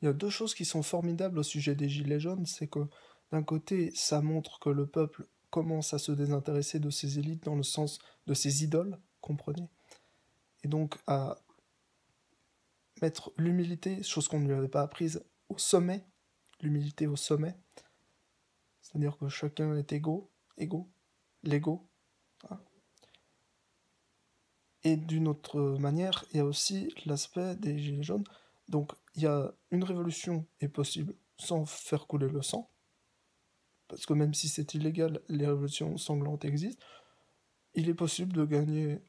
Il y a deux choses qui sont formidables au sujet des Gilets jaunes, c'est que d'un côté, ça montre que le peuple commence à se désintéresser de ses élites dans le sens de ses idoles, comprenez? Et donc à mettre l'humilité, chose qu'on ne lui avait pas apprise, au sommet, l'humilité au sommet, c'est-à-dire que chacun est l'ego, hein. Et d'une autre manière, il y a aussi l'aspect des Gilets jaunes. Donc il y a une révolution est possible sans faire couler le sang, parce que même si c'est illégal, les révolutions sanglantes existent. Il est possible de gagner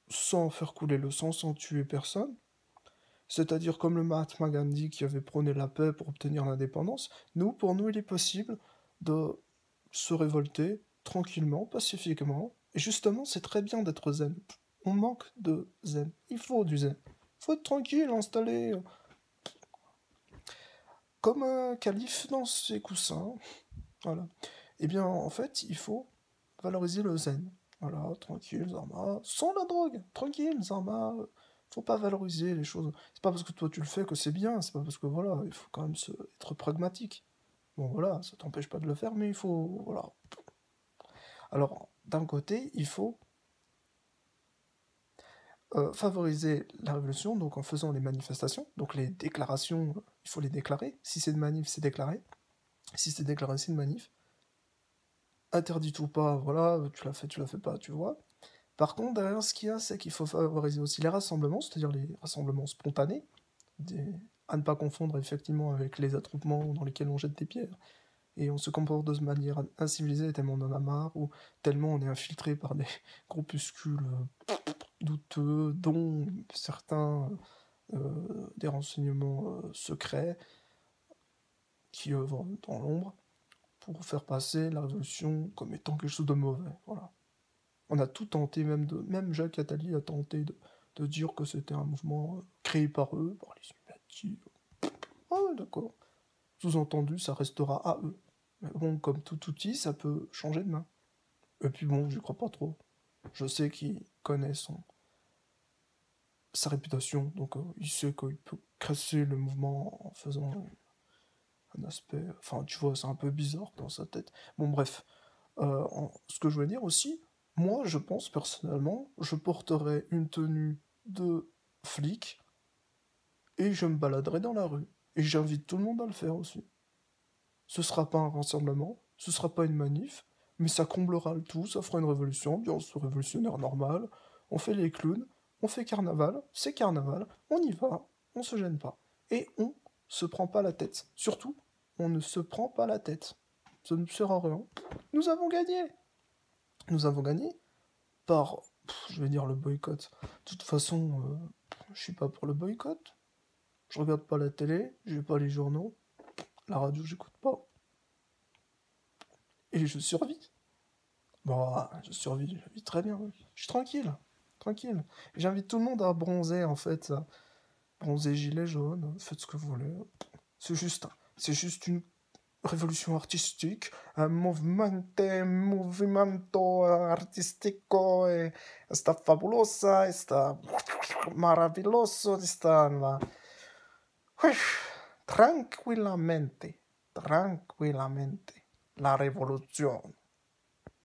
sans faire couler le sang, sans tuer personne. C'est-à-dire comme le Mahatma Gandhi qui avait prôné la paix pour obtenir l'indépendance. Pour nous, il est possible de se révolter tranquillement, pacifiquement. Et justement, c'est très bien d'être zen. On manque de zen. Il faut du zen. Il faut être tranquille, installé, comme un calife dans ses coussins. Voilà. Eh bien, en fait, il faut valoriser le zen. Voilà, tranquille, Zarma, sans la drogue, tranquille, Zarma. Faut pas valoriser les choses. C'est pas parce que toi tu le fais que c'est bien, c'est pas parce que voilà, il faut quand même être pragmatique. Bon voilà, ça t'empêche pas de le faire, mais il faut. Voilà. Alors, d'un côté, il faut favoriser la révolution, donc en faisant les manifestations, donc les déclarations, il faut les déclarer. Si c'est une manif, c'est déclaré. Si c'est déclaré, c'est une manif. Interdite ou pas, voilà, tu la fais pas, tu vois. Par contre, derrière, ce qu'il y a, c'est qu'il faut favoriser aussi les rassemblements, c'est-à-dire les rassemblements spontanés, à ne pas confondre effectivement avec les attroupements dans lesquels on jette des pierres. Et on se comporte de manière incivilisée tellement on en a marre, ou tellement on est infiltré par des groupuscules douteux, dont certains des renseignements secrets qui œuvrent dans l'ombre pour faire passer la révolution comme étant quelque chose de mauvais. Voilà. On a tout tenté, même Jacques Attali a tenté de dire que c'était un mouvement créé par eux, par les Illuminati. Ah ouais, d'accord. Sous-entendu, ça restera à eux. Mais bon, comme tout outil, ça peut changer de main. Et puis bon, j'y crois pas trop. Je sais qu'il connaît sa réputation, donc il sait qu'il peut casser le mouvement en faisant un aspect... Enfin, tu vois, c'est un peu bizarre dans sa tête. Bon, bref. Ce que je veux dire aussi, moi, je pense personnellement, je porterai une tenue de flic et je me baladerai dans la rue. Et j'invite tout le monde à le faire aussi. Ce sera pas un rassemblement, ce sera pas une manif, mais ça comblera le tout, ça fera une révolution, ambiance révolutionnaire normale. On fait les clowns, on fait carnaval, c'est carnaval, on y va, on se gêne pas. Et on se prend pas la tête. Surtout, on ne se prend pas la tête. Ça ne sert à rien. Nous avons gagné. Nous avons gagné par, je vais dire le boycott. De toute façon, je suis pas pour le boycott. Je regarde pas la télé, j'ai pas les journaux, la radio j'écoute pas. Et je survis. Bon, je survis, je vis très bien. Je suis tranquille, tranquille. J'invite tout le monde à bronzer en fait, à bronzer gilet jaune, faites ce que vous voulez. C'est juste une révolution artistique, un movimento artistico, está fabulosa, está maravilloso, Uy, tranquillamente, tranquillamente, la revolución.